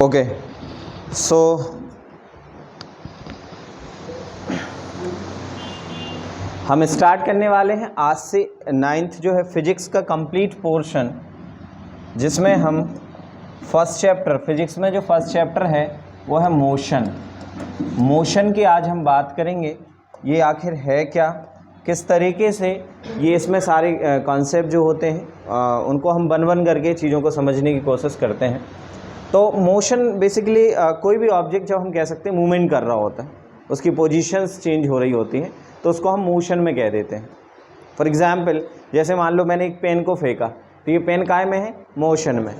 Okay, सो हम start करने वाले हैं आज से 9th जो है फिजिक्स का कंप्लीट पोर्शन, जिसमें हम फर्स्ट चैप्टर फिजिक्स में जो फर्स्ट चैप्टर है वो है मोशन। मोशन की आज हम बात करेंगे, ये आखिर है क्या, किस तरीके से ये इसमें सारे कॉन्सेप्ट जो होते हैं उनको हम बन बन करके चीज़ों को समझने की कोशिश करते हैं। तो मोशन बेसिकली कोई भी ऑब्जेक्ट जब हम कह सकते हैं मूवमेंट कर रहा होता है, उसकी पोजीशंस चेंज हो रही होती हैं, तो उसको हम मोशन में कह देते हैं। फॉर एग्जांपल, जैसे मान लो मैंने एक पेन को फेंका, तो ये पेन काय में है? मोशन में।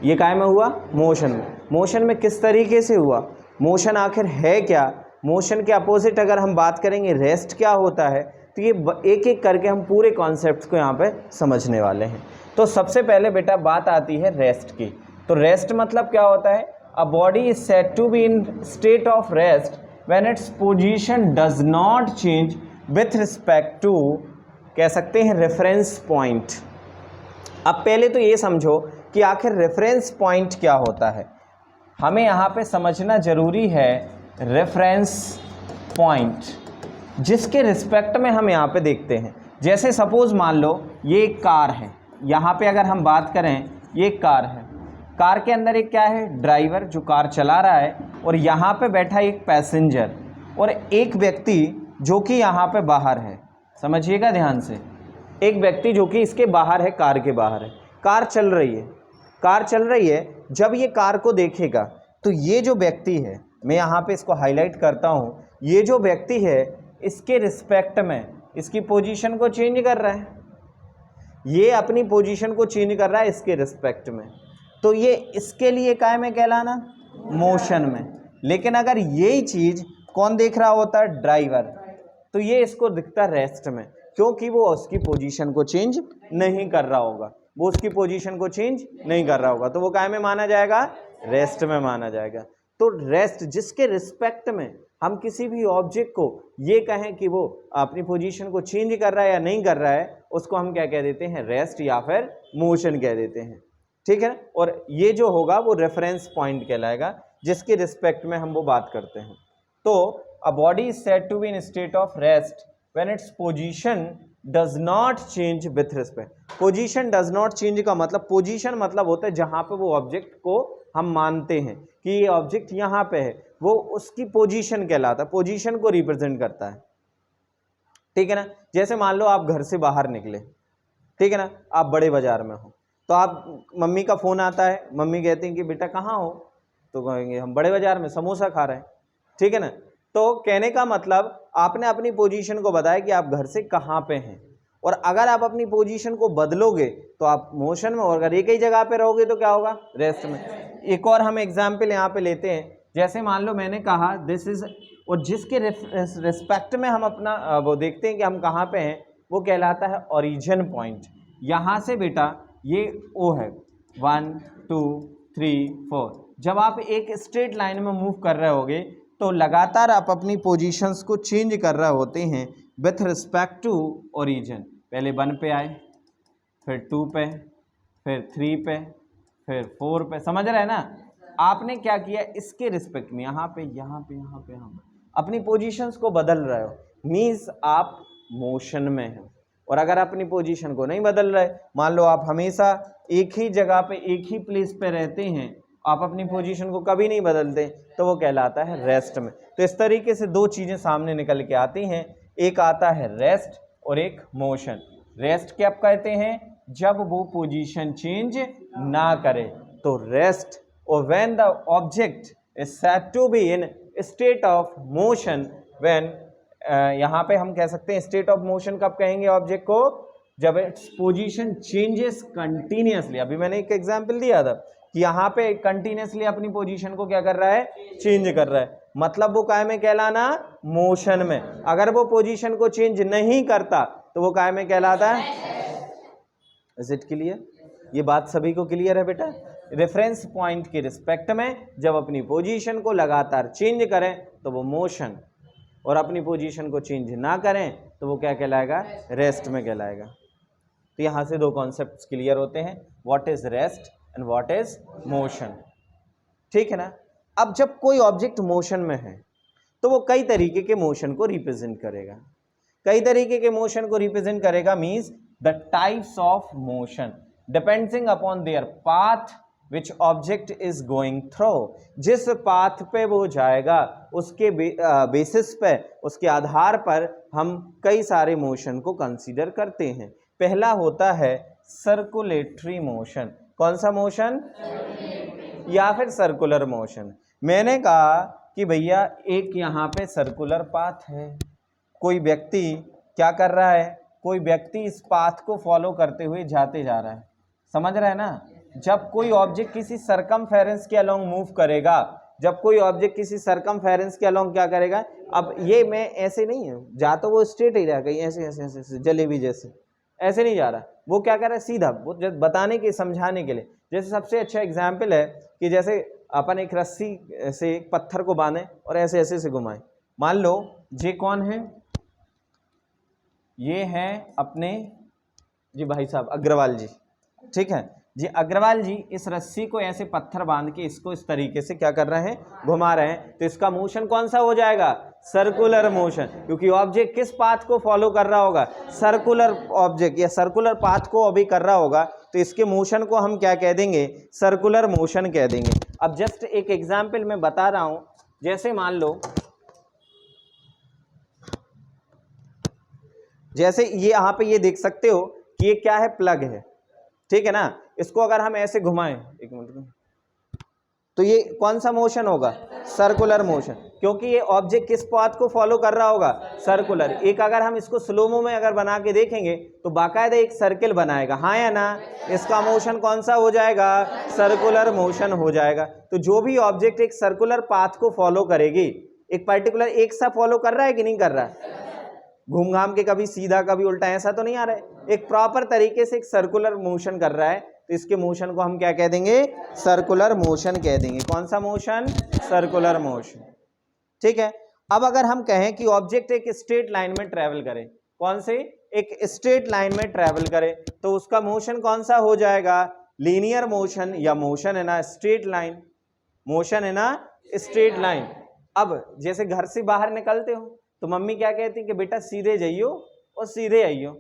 ये काय में हुआ? मोशन में। मोशन में किस तरीके से हुआ? मोशन आखिर है क्या? मोशन के अपोजिट अगर हम बात करेंगे रेस्ट क्या होता है, तो ये एक एक करके हम पूरे कॉन्सेप्ट्स को यहाँ पे समझने वाले हैं। तो सबसे पहले बेटा बात आती है रेस्ट की। तो रेस्ट मतलब क्या होता है? A body is said to be in state of rest when its position does not change with respect to, कह सकते हैं, रेफरेंस पॉइंट। अब पहले तो ये समझो कि आखिर रेफरेंस पॉइंट क्या होता है। हमें यहाँ पे समझना जरूरी है रेफरेंस पॉइंट, जिसके रिस्पेक्ट में हम यहाँ पे देखते हैं। जैसे सपोज मान लो ये एक कार है, यहाँ पे अगर हम बात करें ये एक कार है, कार के अंदर एक क्या है? ड्राइवर जो कार चला रहा है, और यहाँ पे बैठा एक पैसेंजर और एक व्यक्ति जो कि यहाँ पे बाहर है। समझिएगा ध्यान से, एक व्यक्ति जो कि इसके बाहर है, कार के बाहर है। कार चल रही है, कार चल रही है। जब ये कार को देखेगा तो ये जो व्यक्ति है, मैं यहाँ पे इसको हाईलाइट करता हूँ, ये जो व्यक्ति है इसके रिस्पेक्ट में इसकी पोजीशन को चेंज कर रहा है, ये अपनी पोजीशन को चेंज कर रहा है इसके रिस्पेक्ट में। तो ये इसके लिए काय में कहलाना? मोशन में। लेकिन अगर यही चीज़ कौन देख रहा होता है? ड्राइवर, तो ये इसको दिखता रेस्ट में, क्योंकि वो उसकी पोजीशन को चेंज नहीं कर रहा होगा, वो उसकी पोजीशन को चेंज नहीं कर रहा होगा, तो वो काय में माना जाएगा? रेस्ट में माना जाएगा। तो रेस्ट, जिसके रिस्पेक्ट में हम किसी भी ऑब्जेक्ट को ये कहें कि वो अपनी पोजीशन को चेंज कर रहा है या नहीं कर रहा है, उसको हम क्या कह देते हैं? रेस्ट या फिर मोशन कह देते हैं। ठीक है ना? और ये जो होगा वो रेफरेंस पॉइंट कहलाएगा, जिसके रिस्पेक्ट में हम वो बात करते हैं। तो a body is said to be in state of rest when its position does not change with respect. Position does not change का मतलब, पोजीशन मतलब होता है जहां पे वो ऑब्जेक्ट को हम मानते हैं कि ये ऑब्जेक्ट यहाँ पे है, वो उसकी पोजीशन कहलाता है, पोजीशन को रिप्रेजेंट करता है। ठीक है ना? जैसे मान लो आप घर से बाहर निकले, ठीक है ना, आप बड़े बाजार में हो, तो आप मम्मी का फ़ोन आता है, मम्मी कहती हैं कि बेटा कहाँ हो, तो कहेंगे हम बड़े बाजार में समोसा खा रहे हैं। ठीक है ना? तो कहने का मतलब आपने अपनी पोजीशन को बताया कि आप घर से कहाँ पे हैं, और अगर आप अपनी पोजीशन को बदलोगे तो आप मोशन में, और अगर एक ही जगह पे रहोगे तो क्या होगा? रेस्ट में। एक और हम एग्जाम्पल यहाँ पे लेते हैं, जैसे मान लो मैंने कहा दिस इज, और जिसके रिस्पेक्ट में हम अपना वो देखते हैं कि हम कहाँ पे हैं, वो कहलाता है ओरिजिन पॉइंट। यहाँ से बेटा ये ओ है, 1 2 3 4। जब आप एक स्ट्रेट लाइन में मूव कर रहे होगे तो लगातार आप अपनी पोजीशंस को चेंज कर रहे होते हैं विथ रिस्पेक्ट टू ओरिजिन। पहले 1 पे आए, फिर 2 पे, फिर 3 पे, फिर 4 पे। समझ रहे हैं ना? आपने क्या किया? इसके रिस्पेक्ट में यहाँ पे, यहाँ पे, यहाँ पे, यहाँ पे अपनी पोजीशंस को बदल रहे हो, मीन्स आप मोशन में हो। और अगर अपनी पोजीशन को नहीं बदल रहे, मान लो आप हमेशा एक ही जगह पे, एक ही प्लेस पे रहते हैं, आप अपनी पोजीशन को कभी नहीं बदलते, तो वो कहलाता है रेस्ट में। तो इस तरीके से दो चीज़ें सामने निकल के आती हैं, एक आता है रेस्ट और एक मोशन। रेस्ट क्या कहते हैं? जब वो पोजीशन चेंज ना करे, तो रेस्ट। और when the object is said to be in state of motion, when, यहाँ पे हम कह सकते हैं स्टेट ऑफ मोशन कब कहेंगे ऑब्जेक्ट को? जब इट्स पोजीशन चेंजेस कंटिन्यूसली। अभी मैंने एक एग्जांपल दिया था कि यहाँ पे कंटिन्यूसली अपनी पोजीशन को क्या कर रहा है? चेंज कर रहा है, मतलब वो काय में कहलाना? मोशन में। अगर वो पोजीशन को चेंज नहीं करता तो वो काय में कहलाता है? Is it clear? ये बात सभी को क्लियर है बेटा? रेफरेंस पॉइंट के रिस्पेक्ट में जब अपनी पोजीशन को लगातार चेंज करें तो वो मोशन, और अपनी पोजीशन को चेंज ना करें तो वो क्या कहलाएगा? रेस्ट में कहलाएगा। तो यहाँ से दो कॉन्सेप्ट्स क्लियर होते हैं, what is rest and what is motion. ठीक है ना। अब जब कोई ऑब्जेक्ट मोशन में है तो वो कई तरीके के मोशन को रिप्रेजेंट करेगा। कई तरीके के मोशन को रिप्रेजेंट करेगा means the types of motion depending upon their path which object is going through. जिस पाथ पे वो जाएगा उसके बेसिस पे, उसके आधार पर हम कई सारे मोशन को कंसीडर करते हैं। पहला होता है सर्कुलेटरी मोशन। कौन सा मोशन? या फिर सर्कुलर मोशन। मैंने कहा कि भैया एक यहाँ पे सर्कुलर पाथ है, कोई व्यक्ति क्या कर रहा है, कोई व्यक्ति इस पाथ को फॉलो करते हुए जाते जा रहा है, समझ रहे हैं ना। जब कोई ऑब्जेक्ट किसी सरकमफेरेंस के अलोंग मूव करेगा, जब कोई ऑब्जेक्ट किसी सरकमफेरेंस के अलोंग क्या करेगा, अब ये मैं ऐसे नहीं है जा तो वो स्ट्रेट ही रहा, कहीं ऐसे ऐसे ऐसे, ऐसे जलेबी जैसे ऐसे नहीं जा रहा, वो क्या कर रहा है सीधा, वो बताने के समझाने के लिए। जैसे सबसे अच्छा एग्जाम्पल है कि जैसे अपन एक रस्सी से एक पत्थर को बांधे और ऐसे ऐसे से घुमाएं। मान लो ये कौन है, ये हैं अपने जी भाई साहब अग्रवाल जी, ठीक है जी। अग्रवाल जी इस रस्सी को ऐसे पत्थर बांध के इसको इस तरीके से क्या कर रहे हैं, घुमा रहे हैं। तो इसका मोशन कौन सा हो जाएगा? सर्कुलर मोशन, क्योंकि ऑब्जेक्ट किस पाथ को फॉलो कर रहा होगा? सर्कुलर ऑब्जेक्ट या सर्कुलर पाथ को अभी कर रहा होगा, तो इसके मोशन को हम क्या कह देंगे? सर्कुलर मोशन कह देंगे। अब जस्ट एक एग्जाम्पल मैं बता रहा हूं, जैसे मान लो जैसे ये यहाँ पे ये देख सकते हो कि ये क्या है, प्लग है, ठीक है ना। इसको अगर हम ऐसे घुमाएं, एक मिनट, तो ये कौन सा मोशन होगा? सर्कुलर मोशन, क्योंकि ये ऑब्जेक्ट किस पाथ को फॉलो कर रहा होगा? सर्कुलर। एक अगर हम इसको स्लोमो में अगर बना के देखेंगे तो बाकायदा एक सर्किल बनाएगा, हाँ या ना। इसका मोशन कौन सा हो जाएगा? सर्कुलर मोशन हो जाएगा। तो जो भी ऑब्जेक्ट एक सर्कुलर पाथ को फॉलो करेगी, एक पर्टिकुलर एक सा फॉलो कर रहा है कि नहीं कर रहा है? घूम घाम के कभी सीधा कभी उल्टा ऐसा तो नहीं आ रहा है, एक प्रॉपर तरीके से एक सर्कुलर मोशन कर रहा है, तो इसके मोशन को हम क्या कह देंगे? सर्कुलर मोशन कह देंगे। कौन सा मोशन? सर्कुलर मोशन, ठीक है। अब अगर हम कहें कि ऑब्जेक्ट एक स्ट्रेट लाइन में ट्रेवल करे, कौन से? एक स्ट्रेट लाइन में ट्रेवल करे, तो उसका मोशन कौन सा हो जाएगा? लीनियर मोशन या मोशन है ना स्ट्रेट लाइन, मोशन है ना स्ट्रेट लाइन। अब जैसे घर से बाहर निकलते हो तो मम्मी क्या कहती कि बेटा सीधे जाइयो और सीधे आइयो,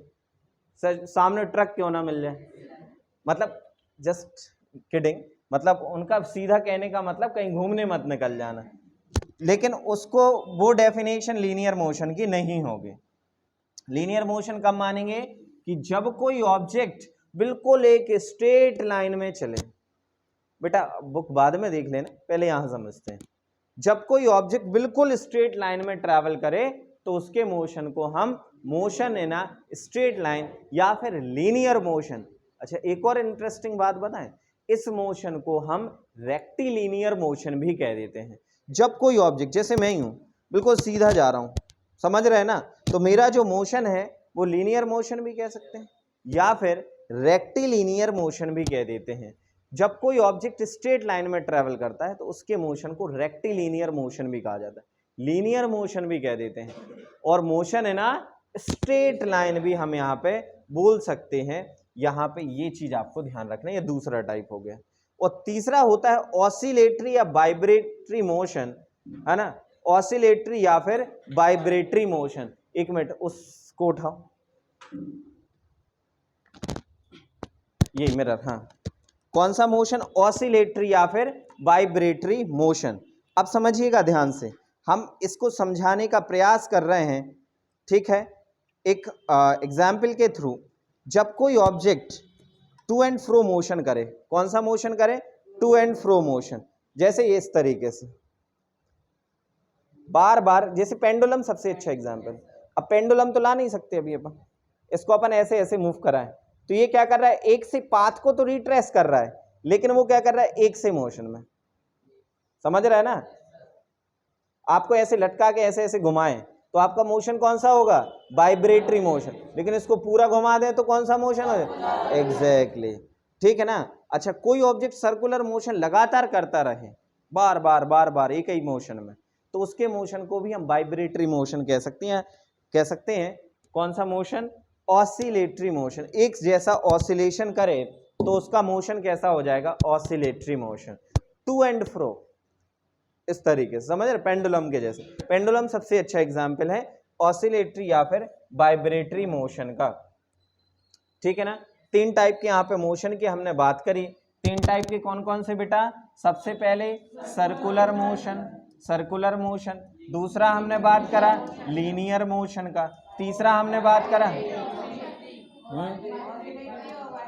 सामने ट्रक क्यों ना मिल जाए, मतलब जस्ट किडिंग, मतलब उनका सीधा कहने का मतलब कहीं घूमने मत निकल जाना, लेकिन उसको वो डेफिनेशन लीनियर मोशन की नहीं होगी। लीनियर मोशन कब मानेंगे? कि जब कोई ऑब्जेक्ट बिल्कुल एक स्ट्रेट लाइन में चले। बेटा बुक बाद में देख लेना, पहले यहां समझते हैं। जब कोई ऑब्जेक्ट बिल्कुल स्ट्रेट लाइन में ट्रैवल करे तो उसके मोशन को हम motion in a straight line या फिर लीनियर मोशन। अच्छा एक और इंटरेस्टिंग बात बताएं, इस मोशन को हम रेक्टिलिनियर मोशन भी कह देते हैं। जब कोई ऑब्जेक्ट, जैसे मैं ही हूं बिल्कुल सीधा जा रहा हूं, समझ रहे हैं ना, तो मेरा जो मोशन है वो लीनियर मोशन भी कह सकते हैं या फिर रेक्टिलिनियर मोशन भी कह देते हैं। जब कोई ऑब्जेक्ट स्ट्रेट लाइन में ट्रेवल करता है तो उसके मोशन को रेक्टिलिनियर मोशन भी कहा जाता है, लीनियर मोशन भी कह देते हैं, और मोशन है ना स्ट्रेट लाइन भी हम यहाँ पे बोल सकते हैं। यहाँ पे ये चीज आपको ध्यान रखना है, ये दूसरा टाइप हो गया। और तीसरा होता है ऑसिलेटरी या वाइब्रेटरी मोशन, है ना, ऑसिलेटरी या फिर वाइब्रेटरी मोशन। एक मिनट उसको उठाओ, ये मिरर, हाँ। कौन सा मोशन? ऑसिलेटरी या फिर वाइब्रेटरी मोशन। अब समझिएगा ध्यान से, हम इसको समझाने का प्रयास कर रहे हैं, ठीक है, एक एग्जाम्पल के थ्रू। जब कोई object to and fro motion करे, कौन सा मोशन करे? टू एंड फ्रो मोशन, जैसे ये इस तरीके से बार बार, जैसे पेंडुलम सबसे अच्छा एग्जाम्पल। अब पेंडुलम तो ला नहीं सकते अभी अपन, इसको अपन ऐसे ऐसे मूव कराएं तो ये क्या कर रहा है? एक से पाथ को तो रिट्रेस कर रहा है, लेकिन वो क्या कर रहा है? एक से मोशन में, समझ रहा है ना। आपको ऐसे लटका के ऐसे ऐसे घुमाएं तो आपका मोशन कौन सा होगा? Vibratory motion. लेकिन इसको पूरा घुमा दें तो कौन सा मोशन हो? एग्जैक्टली, ठीक है ना। अच्छा कोई ऑब्जेक्ट सर्कुलर मोशन लगातार करता रहे, बार बार बार बार एक ही मोशन में, तो उसके मोशन को भी हम वाइब्रेटरी मोशन कह सकते हैं। कौन सा मोशन? Oscillatory motion. एक जैसा ऑसिलेशन करे तो उसका मोशन कैसा हो जाएगा? Oscillatory motion. To and fro, इस तरीके से, समझ रहे, पेंडुलम के जैसे। पेंडुलम सबसे अच्छा एग्जाम्पल है ऑसिलेटरी या फिर वाइब्रेटरी मोशन का, ठीक है ना। तीन टाइप के यहाँ पे मोशन की हमने बात करी। तीन टाइप के कौन कौन से बेटा? सबसे पहले सर्कुलर मोशन, सर्कुलर मोशन। दूसरा हमने बात करा लीनियर मोशन का। तीसरा हमने बात करा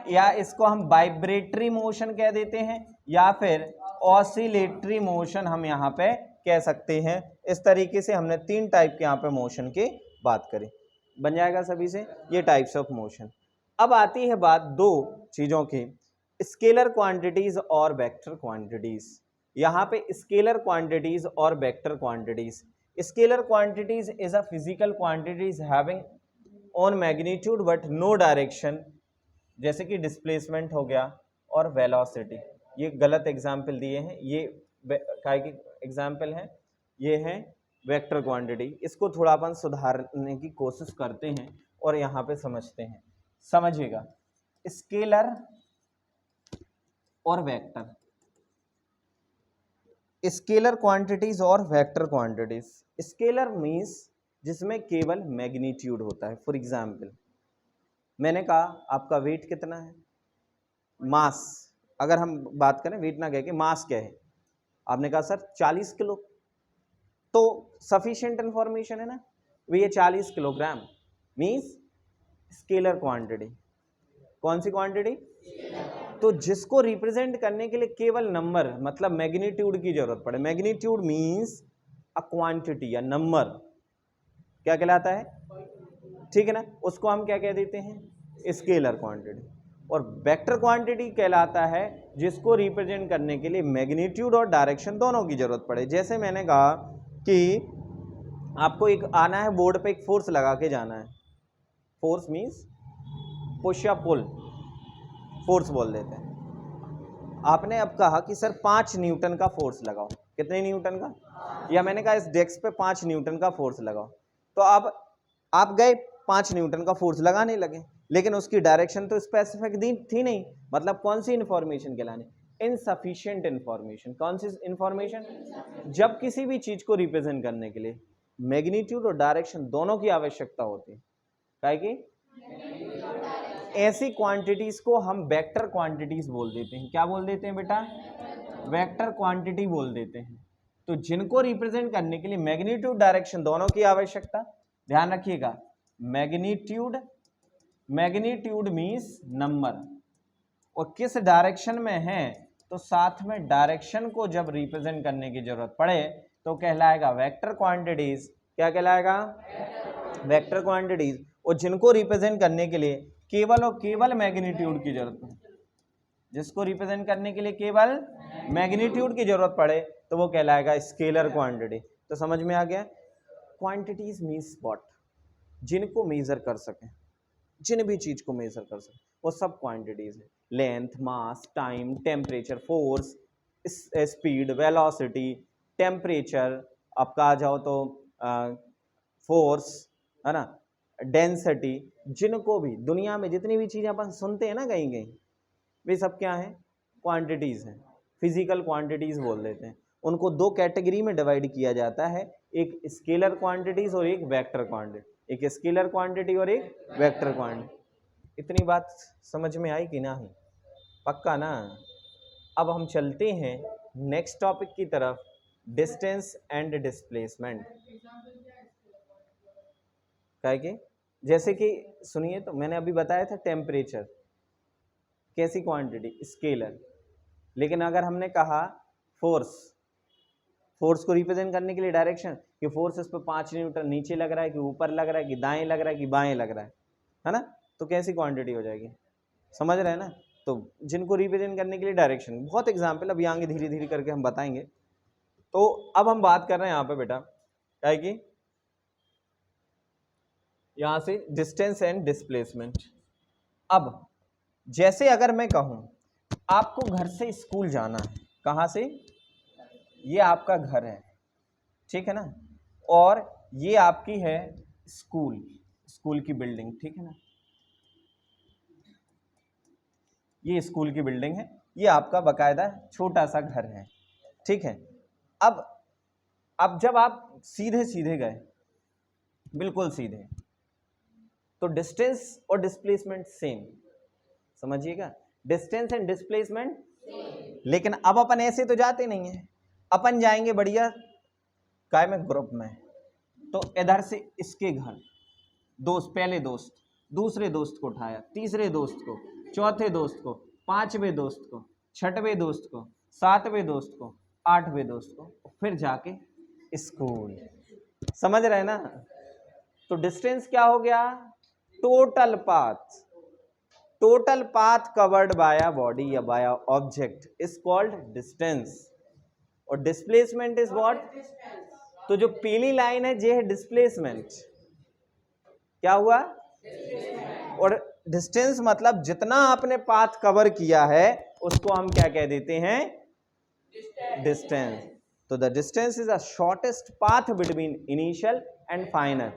या इसको हम वाइब्रेटरी मोशन कह देते हैं या फिर ऑसिलेटरी मोशन हम यहाँ पे कह सकते हैं। इस तरीके से हमने तीन टाइप के यहाँ पे मोशन की बात करी। बन जाएगा सभी से ये टाइप्स ऑफ मोशन। अब आती है बात दो चीजों की, स्केलर क्वांटिटीज और वेक्टर क्वांटिटीज। यहाँ पे स्केलर क्वांटिटीज और vector quantities. Scalar quantities is a physical quantities having on magnitude but no direction, जैसे कि डिस्प्लेसमेंट हो गया और वेलोसिटी। ये गलत एग्जाम्पल दिए हैं, ये काय की एग्जाम्पल है, ये है वेक्टर क्वांटिटी। इसको थोड़ा अपन सुधारने की कोशिश करते हैं और यहाँ पे समझते हैं। समझिएगा, स्केलर और वेक्टर, स्केलर क्वांटिटीज और वेक्टर क्वांटिटीज। स्केलर मीन्स जिसमें केवल मैग्नीट्यूड होता है। फॉर एग्जाम्पल मैंने कहा आपका वेट कितना है, मास, अगर हम बात करें वेट ना कह के मास क्या है, आपने कहा सर 40 किलो, तो सफिशिएंट इंफॉर्मेशन है ना, ये 40 किलोग्राम मीन्स स्केलर क्वांटिटी। कौन सी क्वांटिटी? तो जिसको रिप्रेजेंट करने के लिए केवल नंबर मतलब मैग्नीट्यूड की जरूरत पड़े। मैग्नीट्यूड मीन्स अ क्वांटिटी या नंबर, क्या कहलाता है, ठीक है ना, उसको हम क्या कह देते हैं, स्केलर क्वांटिटी। और वेक्टर क्वांटिटी कहलाता है जिसको रिप्रेजेंट करने के लिए मैग्नीट्यूड और डायरेक्शन दोनों की जरूरत पड़े। जैसे मैंने कहा कि आपको एक आना है बोर्ड पे, एक फोर्स लगा के जाना है। फोर्स मीन्स पुश या पुल, फोर्स बोल देते हैं। आपने अब कहा कि सर 5 न्यूटन का फोर्स लगाओ। कितने न्यूटन का? या मैंने कहा इस डेस्क पे 5 न्यूटन का फोर्स लगाओ। तो अब आप गए 5 न्यूटन का फोर्स लगाने लगे, लेकिन उसकी डायरेक्शन तो स्पेसिफिक दी थी नहीं। मतलब कौन सी इंफॉर्मेशन कहलाने? Insufficient information. कौन सी इंफॉर्मेशन? जब किसी भी चीज को रिप्रेजेंट करने के लिए मैग्नीट्यूड और डायरेक्शन दोनों की आवश्यकता होती है। काहे की? ऐसी क्वांटिटीज को हम वेक्टर क्वांटिटीज बोल देते हैं। क्या बोल देते हैं बेटा? वेक्टर क्वांटिटी बोल देते हैं। तो जिनको रिप्रेजेंट करने के लिए मैग्नीट्यूड डायरेक्शन दोनों की आवश्यकता, ध्यान रखिएगा, मैग्नीट्यूड, मैग्नीट्यूड मीन्स नंबर, और किस डायरेक्शन में है तो साथ में डायरेक्शन को जब रिप्रेजेंट करने की जरूरत पड़े तो कहलाएगा वेक्टर क्वांटिटीज। क्या कहलाएगा? Vector quantities. और जिनको रिप्रेजेंट करने के लिए केवल और केवल मैग्नीट्यूड की जरूरत है, जिसको रिप्रेजेंट करने के लिए केवल मैग्नीट्यूड की जरूरत पड़े तो वो कहलाएगा स्केलर क्वांटिटी। तो समझ में आ गया? क्वांटिटीज मीन्स व्हाट, जिनको मेजर कर सकें, जिन भी चीज को मेजर कर सकें वो सब क्वांटिटीज है। Length, mass, time, temperature, force, speed, velocity, temperature, आपका आ जाओ तो फोर्स, है ना, डेंसिटी, जिनको भी दुनिया में जितनी भी चीजें अपन सुनते हैं ना कहीं कहीं, वे सब क्या हैं? क्वांटिटीज हैं। फिजिकल क्वांटिटीज बोल देते हैं। उनको दो कैटेगरी में डिवाइड किया जाता है, एक स्केलर क्वांटिटीज और एक वेक्टर क्वांटिटी। एक स्केलर क्वांटिटी और एक वेक्टर क्वांटिटी। इतनी बात समझ में आई कि नहीं? पक्का ना? अब हम चलते हैं नेक्स्ट टॉपिक की तरफ, डिस्टेंस एंड डिस्प्लेसमेंट। क्या है कि जैसे कि सुनिए, तो मैंने अभी बताया था टेम्परेचर कैसी क्वांटिटी? स्केलर। लेकिन अगर हमने कहा फोर्स, फोर्स को रिप्रेजेंट करने के लिए डायरेक्शन, कि फोर्स इस पर 5 न्यूटन नीचे लग रहा है कि ऊपर लग रहा है कि दाएं लग रहा है कि बाएं लग रहा है ना, तो कैसी क्वांटिटी हो जाएगी? समझ रहे हैं ना? तो जिनको रिप्रेजेंट करने के लिए डायरेक्शन, बहुत एग्जाम्पल अभी आगे धीरे धीरे करके हम बताएंगे। तो अब हम बात कर रहे हैं यहाँ पे बेटा क्या है कि यहाँ से डिस्टेंस एंड डिस्प्लेसमेंट। अब जैसे अगर मैं कहूँ आपको घर से स्कूल जाना है, कहाँ से? ये आपका घर है, ठीक है ना, और ये आपकी है स्कूल, स्कूल की बिल्डिंग, ठीक है ना, ये स्कूल की बिल्डिंग है, ये आपका बकायदा छोटा सा घर है। ठीक है। अब जब आप सीधे सीधे गए, बिल्कुल सीधे, तो डिस्टेंस और डिस्प्लेसमेंट सेम, समझिएगा, डिस्टेंस एंड डिस्प्लेसमेंट। लेकिन अब अपन ऐसे तो जाते नहीं है, अपन जाएंगे बढ़िया काय में, ग्रुप में। तो इधर से इसके घर दोस्त, पहले दोस्त, दूसरे दोस्त को उठाया, तीसरे दोस्त को, चौथे दोस्त को, पांचवें दोस्त को, छठवें दोस्त को, सातवें दोस्त को, आठवें दोस्त को, फिर जाके स्कूल। समझ रहे ना? तो डिस्टेंस क्या हो गया? Total path. Total path covered by a body या by a object is called distance. और डिस्प्लेसमेंट इज व्हाट? तो जो पीली लाइन है ये है डिस्प्लेसमेंट। क्या हुआ? और डिस्टेंस मतलब जितना आपने पाथ कवर किया है उसको हम क्या कह देते हैं? डिस्टेंस। तो the distance is a shortest path between initial and final.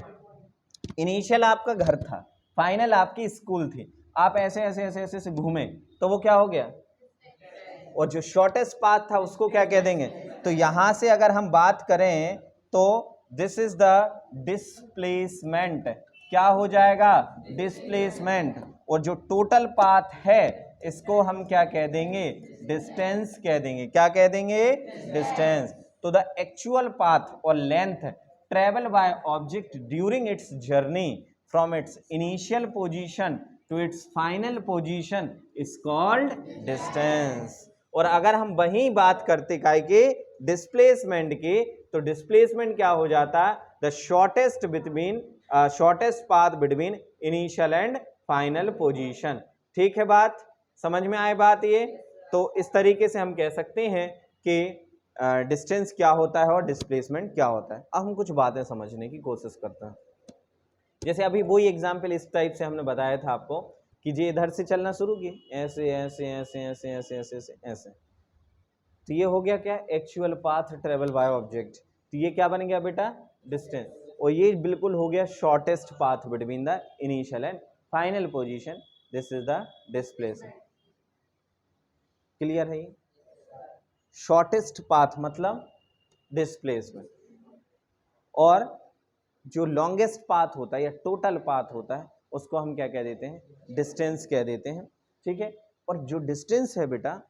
Initial आपका घर था, फाइनल आपकी स्कूल थी, आप ऐसे ऐसे ऐसे ऐसे घूमे तो वो क्या हो गया? और जो शॉर्टेस्ट पाथ था उसको क्या कह देंगे? तो यहां से अगर हम बात करें तो दिस इज द डिस्प्लेसमेंट। क्या हो जाएगा? डिस्प्लेसमेंट। और जो टोटल पाथ है इसको हम क्या कह देंगे? डिस्टेंस कह देंगे। क्या कह देंगे? डिस्टेंस। तो द एक्चुअल पाथ और length travel by object during its journey from its initial position to its final position is called distance. और अगर हम वही बात करते काय के डिस्प्लेसमेंट की, तो डिस्प्लेसमेंट क्या हो जाता? The shortest path between initial and final position. ठीक है, बात समझ में आए बात ये? तो इस तरीके से हम कह सकते हैं कि डिस्टेंस क्या होता है और डिस्प्लेसमेंट क्या होता है। अब हम कुछ बातें समझने की कोशिश करते हैं। जैसे अभी वही एग्जाम्पल इस टाइप से हमने बताया था आपको कि ये इधर से चलना शुरू किए, ऐसे ऐसे ऐसे ऐसे ऐसे ऐसे ऐसे ऐसे, तो ये हो गया क्या? Actual path travel by object. तो ये क्या बन गया बेटा? डिस्टेंस। और ये बिल्कुल हो गया shortest path between the initial and final position, this is the displacement. Clear है? ये शॉर्टेस्ट पाथ मतलब डिस्प्लेसमेंट, और जो लॉन्गेस्ट पाथ होता है या टोटल पाथ होता है उसको हम क्या कह देते हैं? डिस्टेंस कह देते हैं। ठीक है। और जो डिस्टेंस है बेटा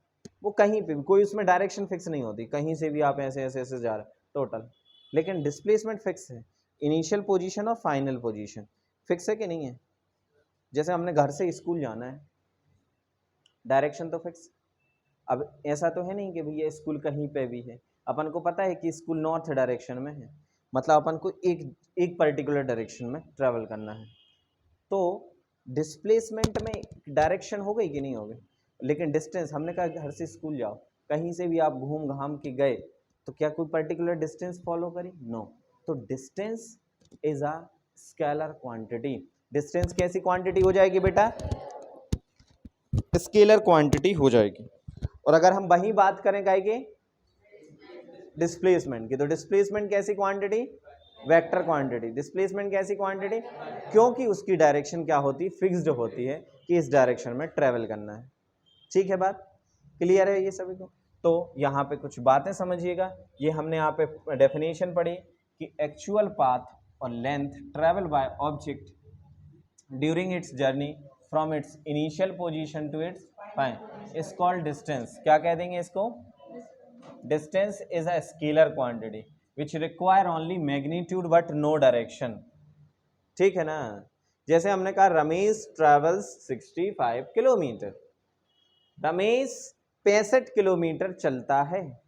वो कहीं पे भी, कोई उसमें डायरेक्शन फिक्स नहीं होती, कहीं से भी आप ऐसे ऐसे ऐसे जा रहे टोटल। लेकिन डिस्प्लेसमेंट फिक्स है, इनिशियल पोजीशन और फाइनल पोजीशन फिक्स है कि नहीं है? जैसे हमने घर से स्कूल जाना है, डायरेक्शन तो फिक्स। अब ऐसा तो है नहीं कि भैया स्कूल कहीं पे भी है, अपन को पता है कि स्कूल नॉर्थ डायरेक्शन में है, मतलब अपन को एक पर्टिकुलर डायरेक्शन में ट्रैवल करना है। तो डिस्प्लेसमेंट में डायरेक्शन हो गई कि नहीं हो गई? लेकिन डिस्टेंस, हमने कहा घर से स्कूल जाओ, कहीं से भी आप घूम घाम के गए तो क्या कोई पर्टिकुलर डिस्टेंस फॉलो करी? नो। तो distance is a scalar quantity. Distance कैसी क्वांटिटी हो जाएगी बेटा? स्केलर क्वांटिटी हो जाएगी। और अगर हम वही बात करें काय के डिस्प्लेसमेंट की, तो डिस्प्लेसमेंट कैसी क्वांटिटी? Vector quantity. डिस्प्लेसमेंट कैसी क्वांटिटी? क्योंकि उसकी डायरेक्शन क्या होती है? फिक्स्ड होती है कि इस डायरेक्शन में ट्रेवल करना है। ठीक है, बात क्लियर है ये सभी को? तो यहाँ पे कुछ बातें समझिएगा। ये हमने यहाँ पे डेफिनेशन पढ़ी कि एक्चुअल पाथ और length travel by object during its journey from its initial position to its final is called distance. क्या कह देंगे इसको? Distance is a scalar quantity which require only magnitude but no direction. ठीक है ना? जैसे हमने कहा Ramesh travels 65 kilometre, Ramesh 65 kilometre चलता है।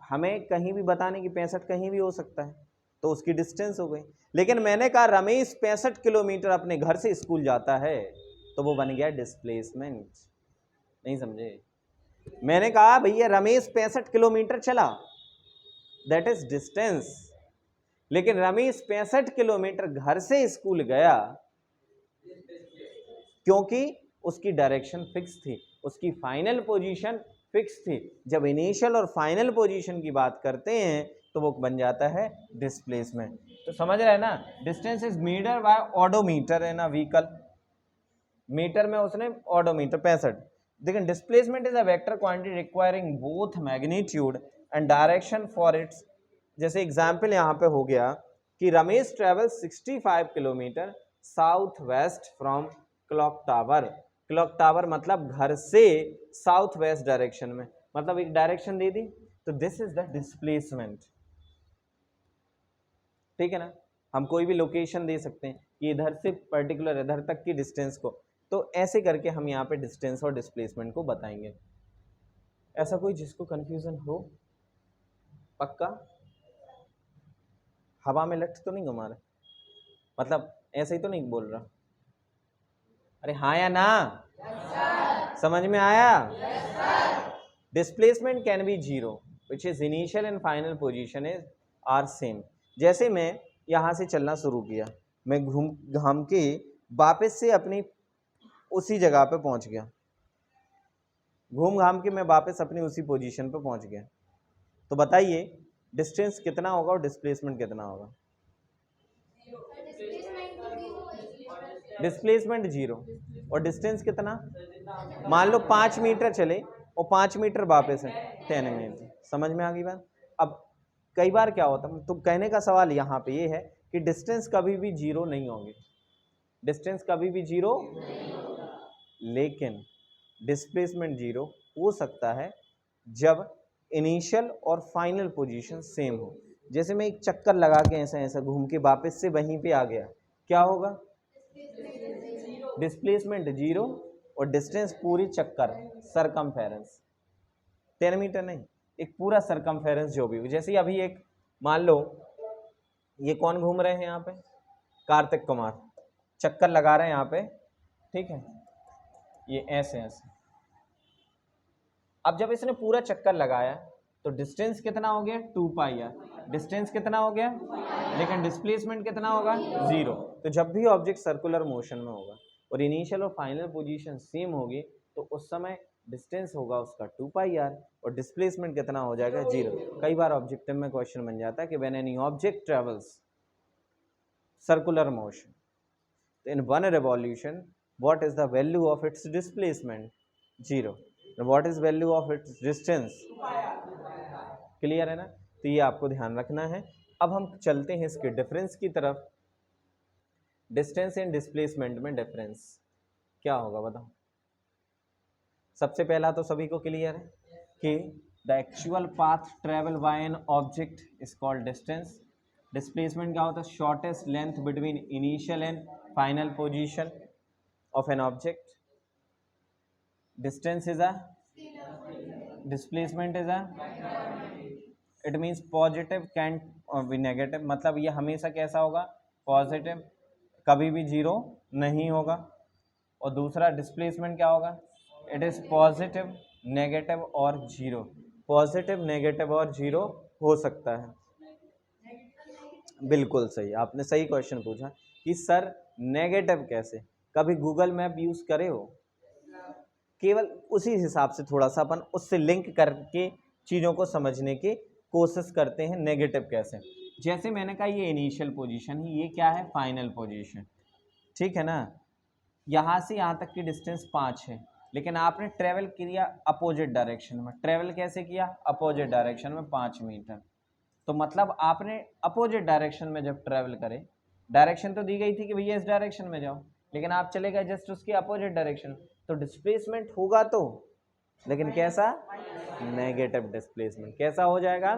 हमें कहीं भी बताने की 65 कहीं भी हो सकता है, तो उसकी डिस्टेंस हो गई। लेकिन मैंने कहा रमेश 65 किलोमीटर अपने घर से स्कूल जाता है, तो वो बन गया डिस्प्लेसमेंट। नहीं समझे? मैंने कहा भैया रमेश 65 किलोमीटर चला, दैट इज डिस्टेंस। लेकिन रमेश 65 किलोमीटर घर से स्कूल गया क्योंकि उसकी डायरेक्शन फिक्स थी, उसकी फाइनल पोजीशन फिक्स थी। जब इनिशियल और फाइनल पोजीशन की बात करते हैं तो वो बन जाता है डिस्प्लेसमेंट। तो समझ रहे हैं ना? Distance is meter by odometer है ना, व्हीकल मीटर में उसने ऑडोमीटर 65। लेकिन displacement is a vector quantity requiring both magnitude and direction for its, जैसे एग्जाम्पल यहाँ पे हो गया कि Ramesh travel 65 kilometre south west from clock tower. Clock tower मतलब घर से साउथ वेस्ट डायरेक्शन में, मतलब एक डायरेक्शन दे दी, तो दिस इज द डिस्प्लेसमेंट। ठीक है ना, हम कोई भी लोकेशन दे सकते हैं कि इधर से पर्टिकुलर इधर तक की डिस्टेंस को, तो ऐसे करके हम यहाँ पे डिस्टेंस और डिस्प्लेसमेंट को बताएंगे। ऐसा कोई जिसको कंफ्यूजन हो? पक्का? हवा में लट तो नहीं घुमा रहे, मतलब ऐसे ही तो नहीं बोल रहा? अरे हाँ या ना? yes, समझ में आया? Displacement can be zero which is initial and final position is are same. जैसे मैं यहाँ से चलना शुरू किया, मैं घूम घाम के वापस से अपनी उसी जगह पे पहुँच गया, घूम घाम के मैं वापस अपनी उसी पोजीशन पे पहुँच गया, तो बताइए डिस्टेंस कितना होगा और डिस्प्लेसमेंट कितना होगा? डिस्प्लेसमेंट जीरो और डिस्टेंस कितना? मान लो 5 मीटर चले और 5 मीटर वापस है 10 मीटर। समझ में आ गई बात? अब कई बार क्या होता है, तो कहने का सवाल यहाँ पे ये है कि डिस्टेंस कभी भी जीरो नहीं होगी, डिस्टेंस कभी भी जीरो, लेकिन डिस्प्लेसमेंट जीरो हो सकता है जब इनिशियल और फाइनल पोजीशन सेम हो। जैसे मैं एक चक्कर लगा के ऐसा ऐसा घूम के वापस से वहीं पे आ गया, क्या होगा? डिस्प्लेसमेंट जीरो और डिस्टेंस पूरी चक्कर सरकमफेरेंस 10 मीटर नहीं, एक पूरा सरकमफेरेंस जो भी हो। जैसे अभी एक मान लो ये कौन घूम रहे हैं यहाँ पे? कार्तिक कुमार चक्कर लगा रहे हैं यहाँ पे, ठीक है, ये ऐसे ऐसे। अब जब इसने पूरा चक्कर लगाया तो डिस्टेंस कितना हो गया? 2 पाई आर। डिस्टेंस कितना हो गया? लेकिन डिस्प्लेसमेंट कितना होगा? जीरो। तो जब भी ऑब्जेक्ट सर्कुलर मोशन में होगा और इनिशियल और फाइनल पोजीशन सेम होगी तो उस समय डिस्टेंस होगा उसका 2 पाई आर और डिस्प्लेसमेंट कितना हो जाएगा? जीरो। कई बार ऑब्जेक्टिव में क्वेश्चन बन जाता है कि when any object travels circular motion, तो in one revolution what is the value of its displacement? Zero. What is value of its distance? Clear है ना? तो ये आपको ध्यान रखना है। अब हम चलते हैं इसके डिफरेंस की तरफ। डिस्टेंस एंड डिस्प्लेसमेंट में डिफरेंस क्या होगा बताओ? सबसे पहला तो सभी को क्लियर है कि the actual path travel by an object is called distance. Displacement क्या होता है? Shortest length between initial and final position of an object. Distance is a, displacement is a, it means positive cantt B negative, मतलब ये हमेशा कैसा होगा? Positive, कभी भी जीरो नहीं होगा। और दूसरा डिस्प्लेसमेंट क्या होगा? इट इज पॉजिटिव, नेगेटिव और जीरो। पॉजिटिव, नेगेटिव और जीरो हो सकता है। बिल्कुल सही, आपने सही क्वेश्चन पूछा कि सर नेगेटिव कैसे? कभी गूगल मैप यूज करे हो? केवल उसी हिसाब से थोड़ा सा अपन उससे लिंक करके चीज़ों को समझने की कोशिश करते हैं। नेगेटिव कैसे? जैसे मैंने कहा ये इनिशियल पोजीशन है, ये क्या है? फाइनल पोजीशन, ठीक है ना? यहाँ से यहाँ तक की डिस्टेंस 5 है, लेकिन आपने ट्रेवल किया अपोजिट डायरेक्शन में। ट्रेवल कैसे किया? अपोजिट डायरेक्शन में 5 मीटर। तो मतलब आपने अपोजिट डायरेक्शन में जब ट्रेवल करे, डायरेक्शन तो दी गई थी कि भैया इस डायरेक्शन में जाओ, लेकिन आप चले गए जस्ट उसकी अपोजिट डायरेक्शन, तो डिस्प्लेसमेंट होगा तो, लेकिन कैसा? Negative displacement. कैसा हो जाएगा?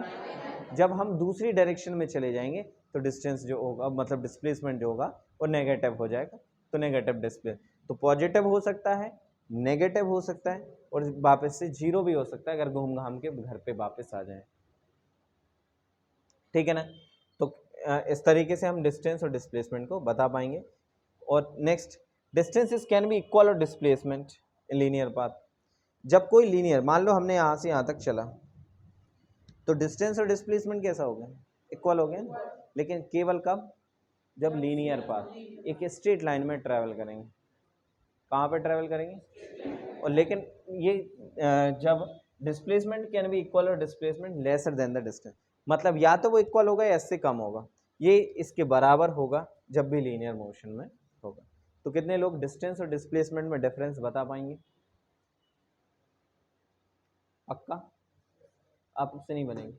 जब हम दूसरी डायरेक्शन में चले जाएंगे तो डिस्टेंस जो होगा, मतलब डिस्प्लेसमेंट जो होगा वो नेगेटिव हो जाएगा। तो नेगेटिव डिस्प्ले, तो पॉजिटिव हो सकता है, नेगेटिव हो सकता है और वापस से जीरो भी हो सकता है अगर घूम घाम के घर पे वापस आ जाए, ठीक है ना? तो इस तरीके से हम डिस्टेंस और डिस्प्लेसमेंट को बता पाएंगे। और next, distances can be equal और डिस्प्लेसमेंट इन लीनियर पाथ। जब कोई लीनियर, मान लो हमने यहाँ से यहाँ तक चला, तो डिस्टेंस और डिस्प्लेसमेंट कैसा हो गया? इक्वल हो गया। लेकिन केवल कब? जब लीनियर पाथ एक स्ट्रेट लाइन में ट्रैवल करेंगे। कहाँ पे ट्रैवल करेंगे? और लेकिन ये जब डिस्प्लेसमेंट कैन बी इक्वल और displacement lesser than the distance, मतलब या तो वो इक्वल होगा या इससे कम होगा, ये इसके बराबर होगा जब भी लीनियर मोशन में होगा। तो कितने लोग डिस्टेंस और डिस्प्लेसमेंट में डिफरेंस बता पाएंगे? पक्का? आपसे नहीं बनेगी।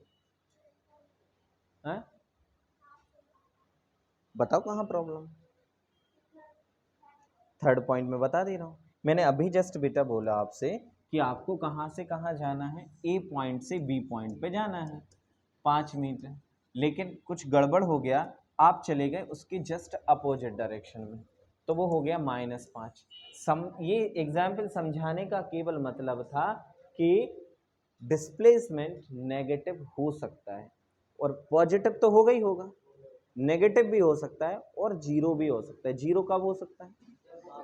हाँ बताओ कहाँ प्रॉब्लम। थर्ड पॉइंट में बता दे रहा हूँ, मैंने अभी जस्ट बेटा बोला आपसे कि आपको कहाँ से कहाँ जाना है, ए पॉइंट से बी पॉइंट पे जाना है 5 मीटर, लेकिन कुछ गड़बड़ हो गया, आप चले गए उसके जस्ट अपोजिट डायरेक्शन में, तो वो हो गया -5। ये एग्जाम्पल समझाने का केवल मतलब था कि डिस्प्लेसमेंट नेगेटिव हो सकता है, और पॉजिटिव तो होगा ही होगा, नेगेटिव भी हो सकता है और जीरो भी हो सकता है। जीरो कब हो सकता है?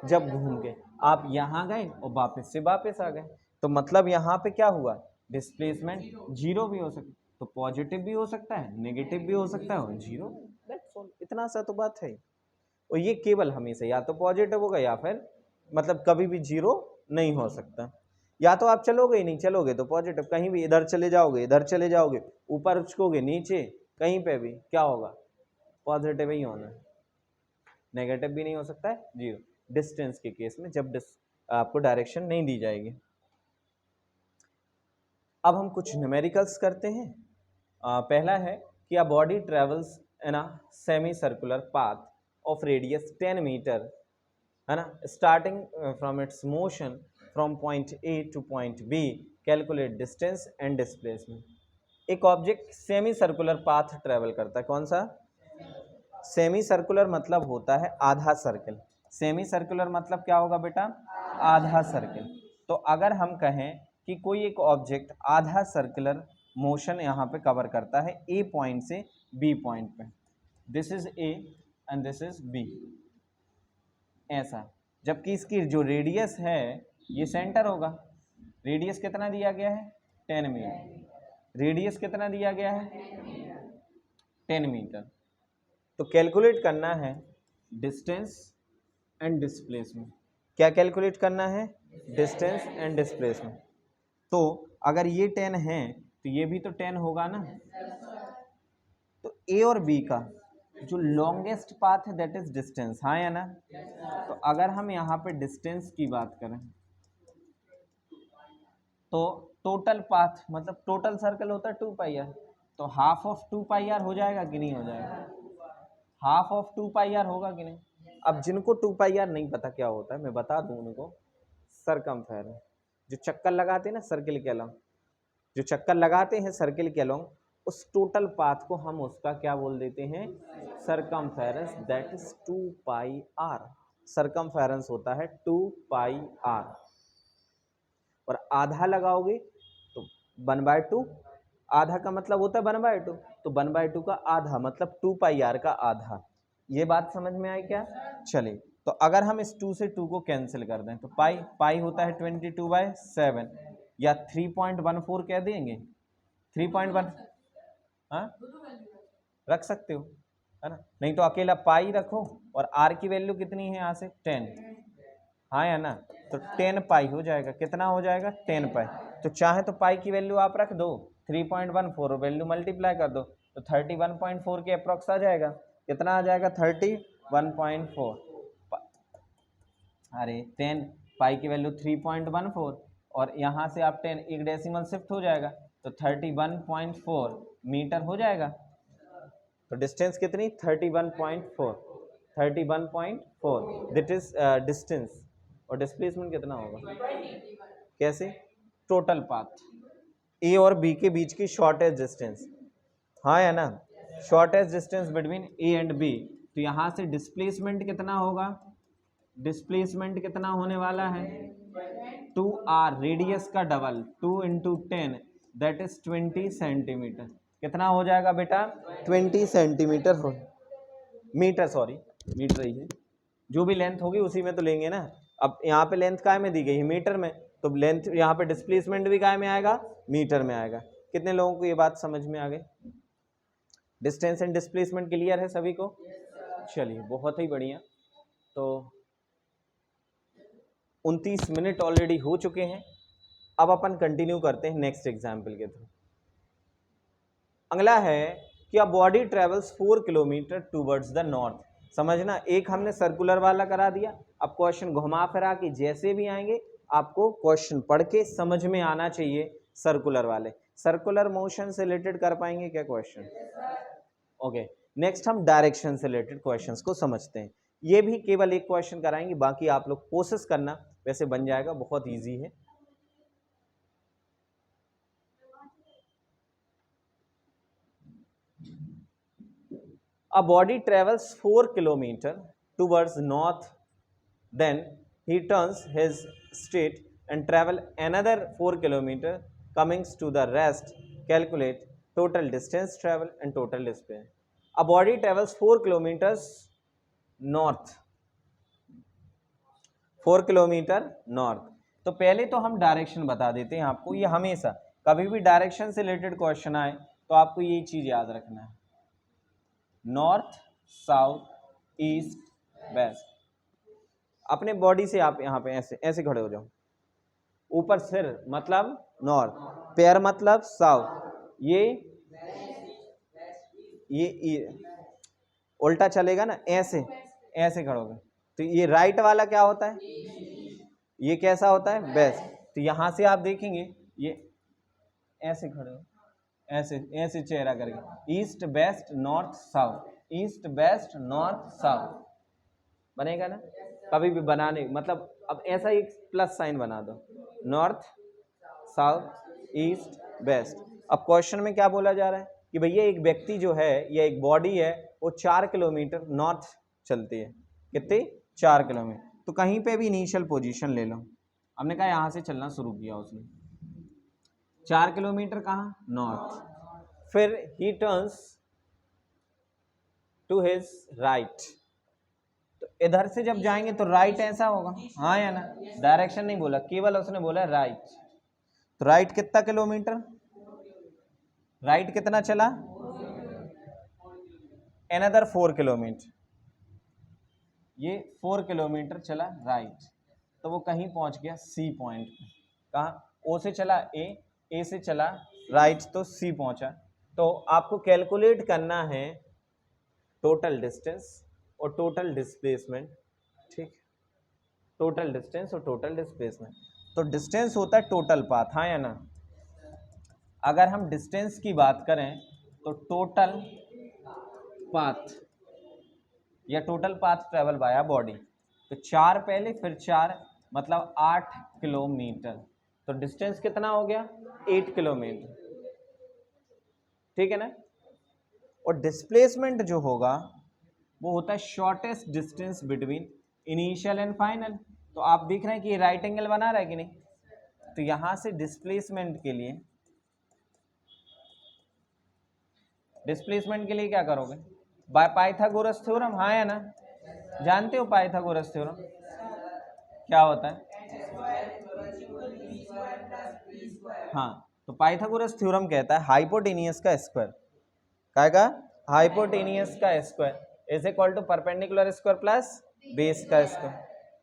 जब घूम के आप यहाँ गए और वापस से वापस आ गए, तो मतलब यहाँ पे क्या हुआ, डिस्प्लेसमेंट जीरो भी हो सकता है, तो पॉजिटिव भी हो सकता है, नेगेटिव भी हो सकता है और जीरो। दैट्स ऑल, इतना सा तो बात है। और ये केवल हमेशा या तो पॉजिटिव होगा या फिर मतलब कभी भी जीरो नहीं हो सकता। या तो आप चलोगे ही नहीं, चलोगे तो पॉजिटिव, कहीं भी इधर चले जाओगे, इधर चले जाओगे, ऊपर उछकोगे, नीचे, कहीं पे भी क्या होगा, पॉजिटिव ही होना है, नेगेटिव भी नहीं हो सकता है, जीरो। डिस्टेंस के केस में जब आपको डायरेक्शन नहीं दी जाएगी। अब हम कुछ न्यूमेरिकल्स करते हैं। पहला है कि a body travels in a semi circular path of radius 10 metre, है ना, starting from its motion from point A to point B, calculate distance and displacement. एक object semi circular path travel करता है, कौन सा? सेमी सर्कुलर मतलब होता है आधा सर्कल। सेमी सर्कुलर मतलब क्या होगा बेटा? आधा सर्कल। तो अगर हम कहें कि कोई एक ऑब्जेक्ट आधा सर्कुलर मोशन यहाँ पे कवर करता है ए पॉइंट से बी पॉइंट पे, this is A and this is B, ऐसा, जबकि इसकी जो रेडियस है ये सेंटर होगा। रेडियस कितना दिया गया है? 10 मीटर। रेडियस कितना दिया गया है? 10 मीटर। तो कैलकुलेट करना है डिस्टेंस एंड डिस्प्लेसमेंट। क्या कैलकुलेट करना है? Distance and displacement. तो अगर ये 10 है तो ये भी तो 10 होगा ना। तो ए और बी का जो लॉन्गेस्ट पाथ है दैट इज डिस्टेंस, हाँ या ना? तो अगर हम यहाँ पे डिस्टेंस की बात करें तो टोटल पाथ मतलब टोटल सर्कल होता है 2 पाई आर, तो हाफ ऑफ 2 पाई आर हो जाएगा कि नहीं हो जाएगा? हाफ ऑफ 2 पाई आर होगा कि नहीं? अब जिनको 2 पाई आर नहीं पता क्या होता है मैं बता दूं उनको, सरकमफेरेंस, जो चक्कर लगाते हैं ना सर्किल के अलोंग, जो चक्कर लगाते हैं सर्किल के अलोंग, उस टोटल पाथ को हम उसका क्या बोल देते हैं? Circumference, that is 2 pi r. Circumference होता है 2 पाई आर। और आधा लगाओगे तो 1/2, आधा का मतलब होता है 1/2, तो 1/2 का आधा मतलब 2 पाई आर का आधा। ये बात समझ में आई क्या? चलिए, तो अगर हम इस 2 से 2 को कैंसिल कर दें तो पाई पाई होता है 22/7, या 3.14 कह देंगे, 3.1, हाँ रख सकते हो, है ना, नहीं तो अकेला पाई रखो, और आर की वैल्यू कितनी है यहाँ से? 10, हाँ या ना? तो 10 पाई हो जाएगा, कितना हो जाएगा? 10 पाई। तो चाहे तो पाई की वैल्यू आप रख दो, 3.14 वैल्यू मल्टीप्लाई कर दो तो 31.4 के अप्रॉक्स आ जाएगा। कितना आ जाएगा? 31.4। अरे 10 पाई की वैल्यू 3.14, और यहाँ से आप 10 एक डेसिमल शिफ्ट हो जाएगा तो 31.4 मीटर हो जाएगा। तो डिस्टेंस कितनी? 31.4, 31.4 दैट इज डिस्टेंस। और डिस्प्लेसमेंट कितना होगा? कैसे? टोटल पाथ, ए और बी के बीच की शॉर्टेस्ट डिस्टेंस, हाँ या ना? Shortest distance between A and B. तो यहाँ से डिस्प्लेसमेंट कितना होगा? डिस्प्लेसमेंट कितना होने वाला है? 2r, रेडियस का डबल, 2 × 10 दैट इज 20 सेंटीमीटर। कितना हो जाएगा बेटा? 20 सेंटीमीटर हो, मीटर, सॉरी मीटर ही है, जो भी लेंथ होगी उसी में तो लेंगे ना। अब यहाँ पे लेंथ काय में दी गई है? मीटर में, तो लेंथ यहाँ पे डिस्प्लेसमेंट भी काय में आएगा? मीटर में आएगा। कितने लोगों को ये बात समझ में आ गई? डिस्टेंस एंड डिस्प्लेसमेंट क्लियर है सभी को? चलिए बहुत ही बढ़िया। तो 29 मिनट ऑलरेडी हो चुके हैं। अब अपन कंटिन्यू करते हैं नेक्स्ट एग्जाम्पल के थ्रू। अगला है कि a body travels 4 kilometre towards the north. समझना, एक हमने सर्कुलर वाला करा दिया, अब क्वेश्चन घुमा फिरा के जैसे भी आएंगे आपको क्वेश्चन पढ़ के समझ में आना चाहिए सर्कुलर वाले। सर्कुलर मोशन से रिलेटेड कर पाएंगे क्या क्वेश्चन? ओके, नेक्स्ट हम डायरेक्शन से रिलेटेड क्वेश्चंस को समझते हैं। ये भी केवल एक क्वेश्चन कराएंगे, बाकी आप लोग कोशिश करना, वैसे बन जाएगा, बहुत इजी है। A body travels 4 kilometer towards north, then he turns his straight and travel another 4 kilometer coming to the rest. Calculate total distance travel and total distance. A body travels 4 kilometers north, 4 kilometre north. तो पहले तो हम direction बता देते हैं आपको। ये हमेशा कभी भी डायरेक्शन से रिलेटेड क्वेश्चन आए तो आपको ये चीज याद रखना है, नॉर्थ, साउथ, ईस्ट, वेस्ट। अपने बॉडी से आप यहाँ पे ऐसे ऐसे खड़े हो जाओ, ऊपर सिर मतलब नॉर्थ, पैर मतलब साउथ, ये उल्टा चलेगा ना, ऐसे ऐसे खड़े हो गए। तो ये राइट वाला क्या होता है, ये कैसा होता है, वेस्ट। तो यहां से आप देखेंगे ये ऐसे खड़े हो, ऐसे ऐसे चेहरा करके, east west north south, east west north south बनेगा ना। कभी भी बनाने मतलब अब ऐसा एक प्लस साइन बना दो, नॉर्थ साउथ ईस्ट वेस्ट। अब क्वेश्चन में क्या बोला जा रहा है कि भैया एक व्यक्ति जो है या एक बॉडी है वो 4 किलोमीटर नॉर्थ चलती है। कितनी? 4 किलोमीटर। तो कहीं पे भी इनिशियल पोजीशन ले लो। हमने कहा यहाँ से चलना शुरू किया उसने, 4 किलोमीटर कहाँ? नॉर्थ। फिर he turns to his right. तो इधर से जब जाएंगे तो राइट ऐसा होगा, हाँ या ना? डायरेक्शन नहीं बोला, केवल उसने बोला राइट। तो राइट कितना किलोमीटर? राइट कितना चला? Another 4 kilometre. ये 4 किलोमीटर चला राइट। तो वो कहीं पहुंच गया सी पॉइंट पे। कहाँ? ओ से चला ए से चला राइट तो सी पहुंचा। तो आपको कैलकुलेट करना है टोटल डिस्टेंस और टोटल डिस्प्लेसमेंट, ठीक? टोटल डिस्टेंस और टोटल डिस्प्लेसमेंट। तो डिस्टेंस होता है टोटल पाथ, हाँ या ना? अगर हम डिस्टेंस की बात करें तो टोटल पाथ या total path travel by body, तो 4 पहले फिर 4 मतलब 8 किलोमीटर। तो डिस्टेंस कितना हो गया? 8 किलोमीटर, ठीक है ना? और डिस्प्लेसमेंट जो होगा वो होता है shortest distance between initial and final. तो आप देख रहे हैं कि ये राइट एंगल बना रहा है कि नहीं? तो यहां से डिस्प्लेसमेंट के लिए क्या करोगे? बाय पाइथागोरस थ्योरम, हाँ या ना? जानते हो पाइथागोरस थ्योरम क्या होता है? हाँ, तो पाइथागोरस थ्योरम कहता है हाइपोटेनियस का स्क्वायर, क्या का? हाइपोटेनियस का square is equal to perpendicular square plus base का स्क्वायर।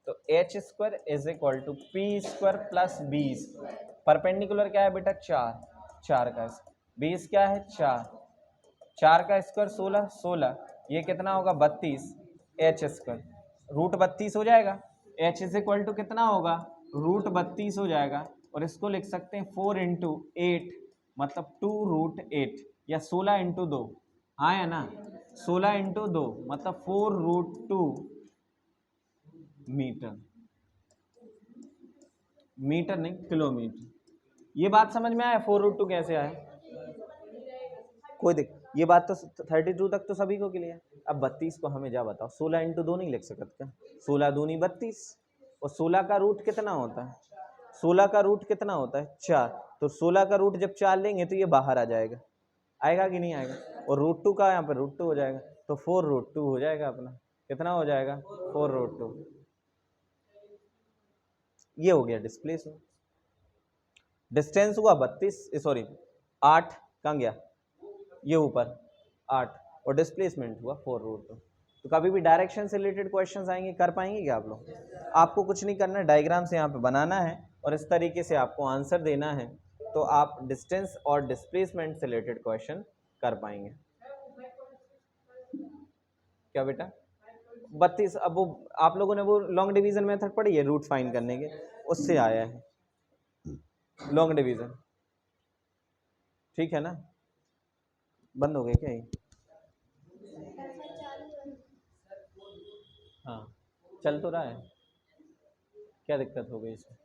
तो H square is equal to P square plus B square. Perpendicular क्या है बेटा? 4 का स्क्वायर, बेस क्या है? 4 का स्क्वायर 16, ये कितना होगा? 32, एच स्क्वायर रूट 32 हो जाएगा। एच इज इक्वल टू कितना होगा? रूट 32 हो जाएगा। और इसको लिख सकते हैं 4 इंटू 8 मतलब 2 रूट 8, या 16 इंटू 2, हाँ या ना? 16 इंटू 2 मतलब 4 रूट 2 मीटर, मीटर नहीं किलोमीटर। ये बात समझ में आया 4 रूट 2 कैसे आया? कोई देख, ये बात तो 32 तक तो सभी को क्लियर। अब 32 को हमें जा बताओ, 16 इंटू 2 नहीं लिख सकते क्या? 16 दूनी 32, और 16 का रूट कितना होता है? 16 का रूट कितना होता है? 4। तो 16 का रूट जब 4 लेंगे तो ये बाहर आ जाएगा, आएगा कि नहीं आएगा? और रूट 2 का यहाँ पर रूट 2 हो जाएगा, तो 4 रूट 2 हो जाएगा अपना। कितना हो जाएगा? 4 रूट 2। ये हो गया डिस्प्लेसमेंट। डिस्टेंस हुआ 32, सॉरी 8, कहाँ गया? ये ऊपर 8, और डिस्प्लेसमेंट हुआ 4 रूट 2। तो कभी भी डायरेक्शन से रिलेटेड क्वेश्चंस आएंगे, कर पाएंगे क्या आप लोग? आपको कुछ नहीं करना, डायग्राम से यहाँ पे बनाना है और इस तरीके से आपको आंसर देना है, तो आप डिस्टेंस और डिस्प्लेसमेंट से रिलेटेड क्वेश्चन कर पाएंगे। क्या बेटा? 32, अब वो आप लोगों ने वो लॉन्ग डिवीजन मेथड पढ़ी है रूट फाइंड करने के, उससे आया है लॉन्ग डिवीजन। ठीक है ना? बंद हो गए क्या ये? हाँ चल तो रहा है, क्या दिक्कत हो गई इसमें?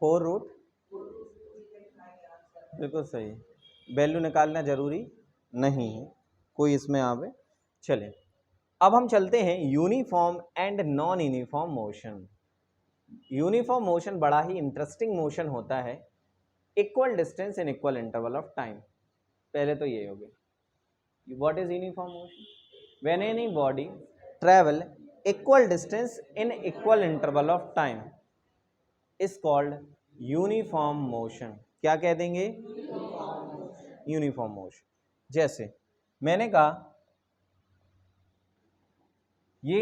फोर रूट बिल्कुल सही, वैल्यू निकालना जरूरी नहीं है कोई इसमें आवे। चले अब हम चलते हैं uniform and non uniform motion. Uniform motion बड़ा ही इंटरेस्टिंग मोशन होता है, equal distance in equal interval of time. पहले तो ये हो गया, what is uniform motion? When any body travel equal distance in equal interval of time is called uniform motion. क्या कह देंगे? Uniform motion. जैसे मैंने कहा ये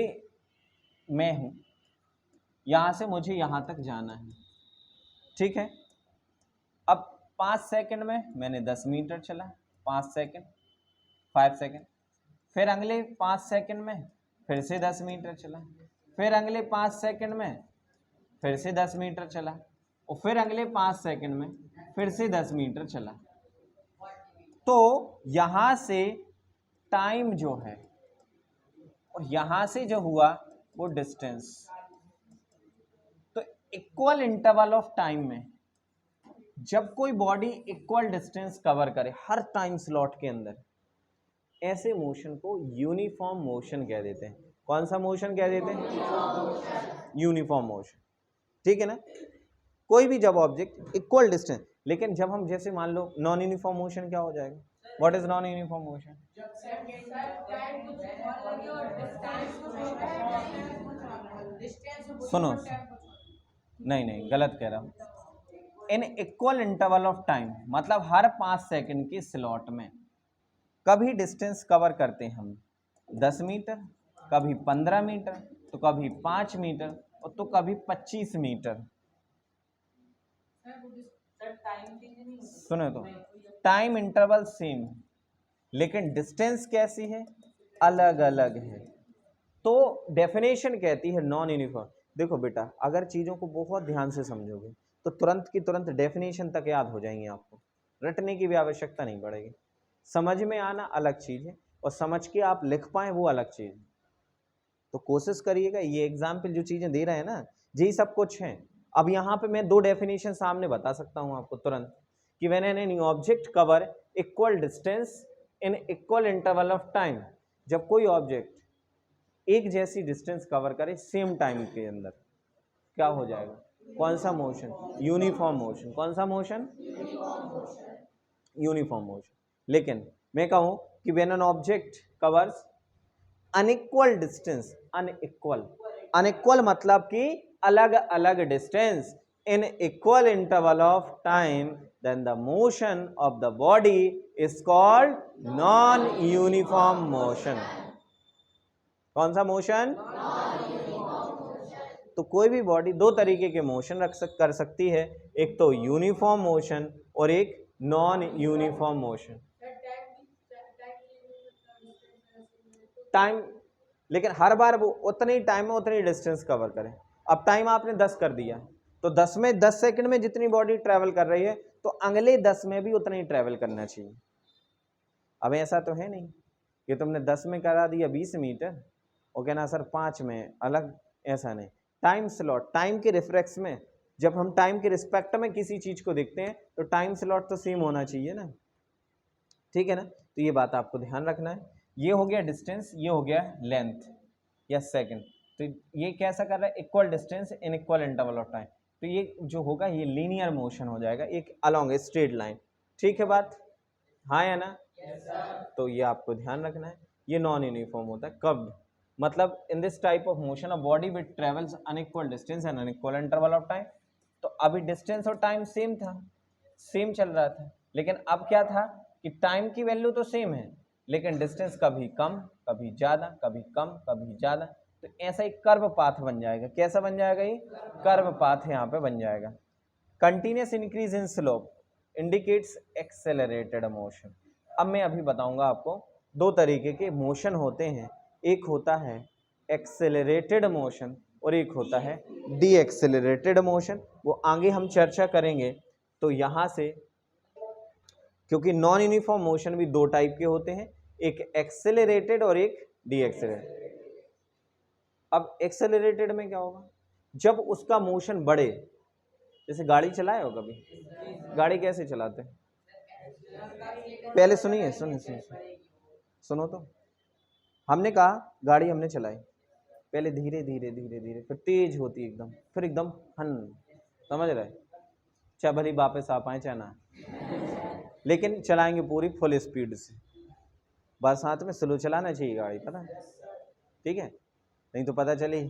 मैं हूं, यहां से मुझे यहां तक जाना है, ठीक है? अब 5 सेकंड में मैंने 10 मीटर चला, 5 सेकंड, 5 सेकंड, फिर अगले 5 सेकंड में फिर से 10 मीटर चला, फिर अगले 5 सेकंड में फिर से 10 मीटर चला, और फिर अगले 5 सेकंड में फिर से 10 मीटर चला। तो यहां से टाइम जो है और यहां से जो हुआ वो डिस्टेंस, तो इक्वल इंटरवल ऑफ टाइम में जब कोई बॉडी इक्वल डिस्टेंस कवर करे हर टाइम स्लॉट के अंदर, ऐसे मोशन को यूनिफॉर्म मोशन कह देते हैं। कौन सा मोशन कह देते हैं? यूनिफॉर्म मोशन, ठीक है ना? कोई भी जब ऑब्जेक्ट इक्वल डिस्टेंस, लेकिन जब हम जैसे मान लो नॉन यूनिफॉर्म मोशन क्या हो जाएगा? What is non uniform motion? सुनो, नहीं गलत कह रहा हूं। In equal interval of time मतलब हर 5 सेकंड की स्लॉट में कभी डिस्टेंस कवर करते हैं हम 10 मीटर, कभी 15 मीटर, तो कभी 5 मीटर, और तो कभी 25 मीटर। सुनो, तो टाइम इंटरवल सेम लेकिन डिस्टेंस कैसी है? अलग अलग है। तो डेफिनेशन कहती है नॉन यूनिफॉर्म। देखो बेटा, अगर चीज़ों को बहुत ध्यान से समझोगे तो तुरंत की तुरंत डेफिनेशन तक याद हो जाएंगी, आपको रटने की भी आवश्यकता नहीं पड़ेगी। समझ में आना अलग चीज़ है और समझ के आप लिख पाएँ वो अलग चीज़ है। तो कोशिश करिएगा, ये एग्जाम्पल जो चीज़ें दे रहे हैं ना, यही सब कुछ है। अब यहाँ पे मैं 2 डेफिनेशन सामने बता सकता हूँ आपको तुरंत कि when any object cover equal distance in equal interval of time, जब कोई ऑब्जेक्ट एक जैसी डिस्टेंस कवर करे सेम टाइम के अंदर, क्या हो जाएगा? कौन सा मोशन? Uniform motion. कौन सा मोशन? Uniform motion. लेकिन मैं कहूं कि when an object covers unequal distance, unequal मतलब कि अलग अलग distance in equal interval of time, then the motion of the body is called non-uniform motion. कौन सा मोशन? तो कोई भी बॉडी 2 तरीके के मोशन कर सकती है, एक तो यूनिफॉर्म मोशन और एक नॉन यूनिफॉर्म मोशन। टाइम, लेकिन हर बार वो उतने ही टाइम में उतनी डिस्टेंस कवर करें। अब टाइम आपने 10 कर दिया तो 10 में 10 सेकंड में जितनी बॉडी ट्रेवल कर रही है तो अगले 10 में भी उतना ही ट्रेवल करना चाहिए। अब ऐसा तो है नहीं कि तुमने 10 में करा दिया 20 मीटर और कहना सर 5 में अलग, ऐसा नहीं। टाइम स्लॉट, टाइम के रिफ्रेक्स में जब हम टाइम के रिस्पेक्ट में किसी चीज़ को देखते हैं तो टाइम स्लॉट तो सेम होना चाहिए ना, ठीक है ना? तो ये बात आपको ध्यान रखना है। ये हो गया डिस्टेंस, ये हो गया लेंथ या सेकंड। तो ये कैसा कर रहा है? Equal distance in equal interval of time. तो ये जो होगा ये लीनियर मोशन हो जाएगा, एक अलोंग ए स्ट्रेट लाइन। ठीक है बात? हाँ या ना? तो ये आपको ध्यान रखना है। ये नॉन यूनिफॉर्म होता है कब, मतलब in this type of motion a body which travels unequal distance and unequal interval of time. तो अभी डिस्टेंस और टाइम सेम था, सेम चल रहा था, लेकिन अब क्या था कि टाइम की वैल्यू तो सेम है लेकिन डिस्टेंस कभी कम कभी ज़्यादा, कभी कम कभी ज़्यादा। तो ऐसा एक कर्व पाथ बन जाएगा। कैसा बन जाएगा? ये कर्व पाथ यहाँ पे बन जाएगा। Continuous increase in slope indicates accelerated motion. अब मैं अभी बताऊंगा आपको 2 तरीके के मोशन होते हैं, एक होता है एक्सेलरेटेड मोशन और एक होता है डी एक्सेलरेटेड मोशन। वो आगे हम चर्चा करेंगे। तो यहाँ से, क्योंकि नॉन यूनिफॉर्म मोशन भी दो टाइप के होते हैं, एक एक्सेलरेटेड और एक डीएक्सेलरेटेड। अब एक्सेलरेटेड में क्या होगा, जब उसका मोशन बढ़े, जैसे गाड़ी चलाए हो कभी, गाड़ी कैसे चलाते हैं, पहले सुनिए, सुनो तो, हमने कहा गाड़ी हमने चलाई, पहले धीरे धीरे धीरे धीरे, फिर तेज होती एकदम, फिर एकदम हन, समझ रहे, चाहे भली वापस आ पाए चाहे ना, लेकिन चलाएंगे पूरी फुल स्पीड से। बरसात में स्लो चलाना चाहिए गाड़ी, पता है, ठीक है, नहीं तो पता चली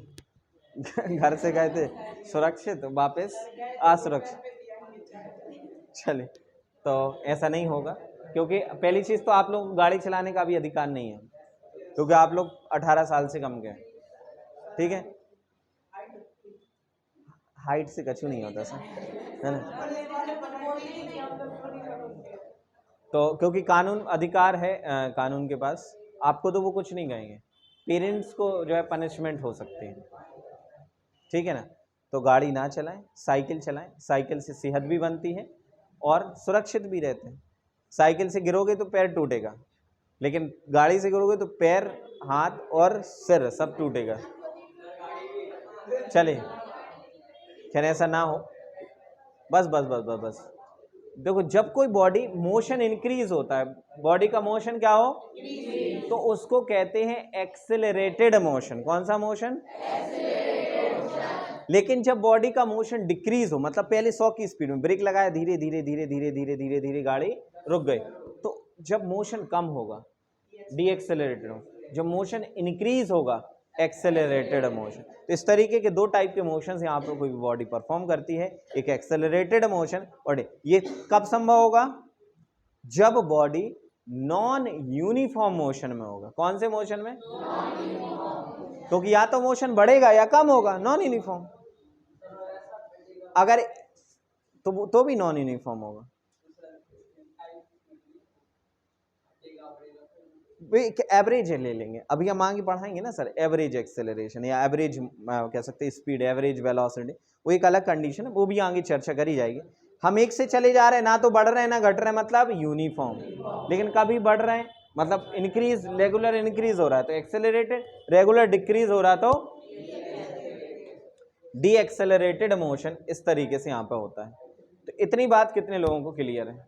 घर से गए थे सुरक्षित, वापस असुरक्षित। चले, तो ऐसा नहीं होगा, क्योंकि पहली चीज़ तो आप लोग गाड़ी चलाने का भी अधिकार नहीं है, क्योंकि आप लोग 18 साल से कम के, ठीक है, हाइट से कछु नहीं होता सर, है ना। तो क्योंकि कानून अधिकार है, कानून के पास, आपको तो वो कुछ नहीं कहेंगे, पेरेंट्स को जो है पनिशमेंट हो सकती है, ठीक है ना। तो गाड़ी ना चलाएं, साइकिल चलाएं, साइकिल से सेहत भी बनती है और सुरक्षित भी रहते हैं। साइकिल से गिरोगे तो पैर टूटेगा, लेकिन गाड़ी से गिरोगे तो पैर, हाथ और सिर सब टूटेगा। चले, खैर ऐसा ना हो, बस बस बस बस बस। देखो, जब कोई बॉडी मोशन इंक्रीज होता है, बॉडी का मोशन क्या हो, तो उसको कहते हैं एक्सेलरेटेड मोशन। कौन सा मोशन, लेकिन जब बॉडी का मोशन डिक्रीज हो, मतलब पहले 100 की स्पीड में ब्रेक लगाया, धीरे धीरे धीरे धीरे धीरे धीरे धीरे गाड़ी रुक गई, तो जब मोशन कम होगा डीएक्सेलरेटेड मोशन, जब मोशन इंक्रीज होगा एक्सेलरेटेड मोशन। तो इस तरीके के दो टाइप के मोशंस यहाँ पर कोई बॉडी परफॉर्म करती है, एक एक्सेलरेटेड मोशन और ये कब संभव होगा, जब बॉडी नॉन यूनिफॉर्म मोशन में होगा। कौन से मोशन में, क्योंकि या तो मोशन बढ़ेगा या कम होगा, नॉन यूनिफॉर्म, अगर तो भी नॉन यूनिफॉर्म होगा। एक एवरेज ले लेंगे, अभी हम आगे पढ़ाएंगे ना सर, एवरेज एक्सेलरेशन या एवरेज कह सकते हैं स्पीड, एवरेज वेलोसिटी, वो एक अलग कंडीशन है, वो भी आगे चर्चा करी जाएगी। हम एक से चले जा रहे हैं, ना तो बढ़ रहे हैं ना घट रहे हैं, मतलब यूनिफॉर्म, लेकिन कभी बढ़ रहे हैं मतलब इंक्रीज, रेगुलर इंक्रीज हो रहा है तो एक्सेलरेटेड, रेगुलर डिक्रीज हो रहा तो डी एक्सेलरेटेड मोशन। इस तरीके से यहाँ पे होता है। तो इतनी बात कितने लोगों को क्लियर है?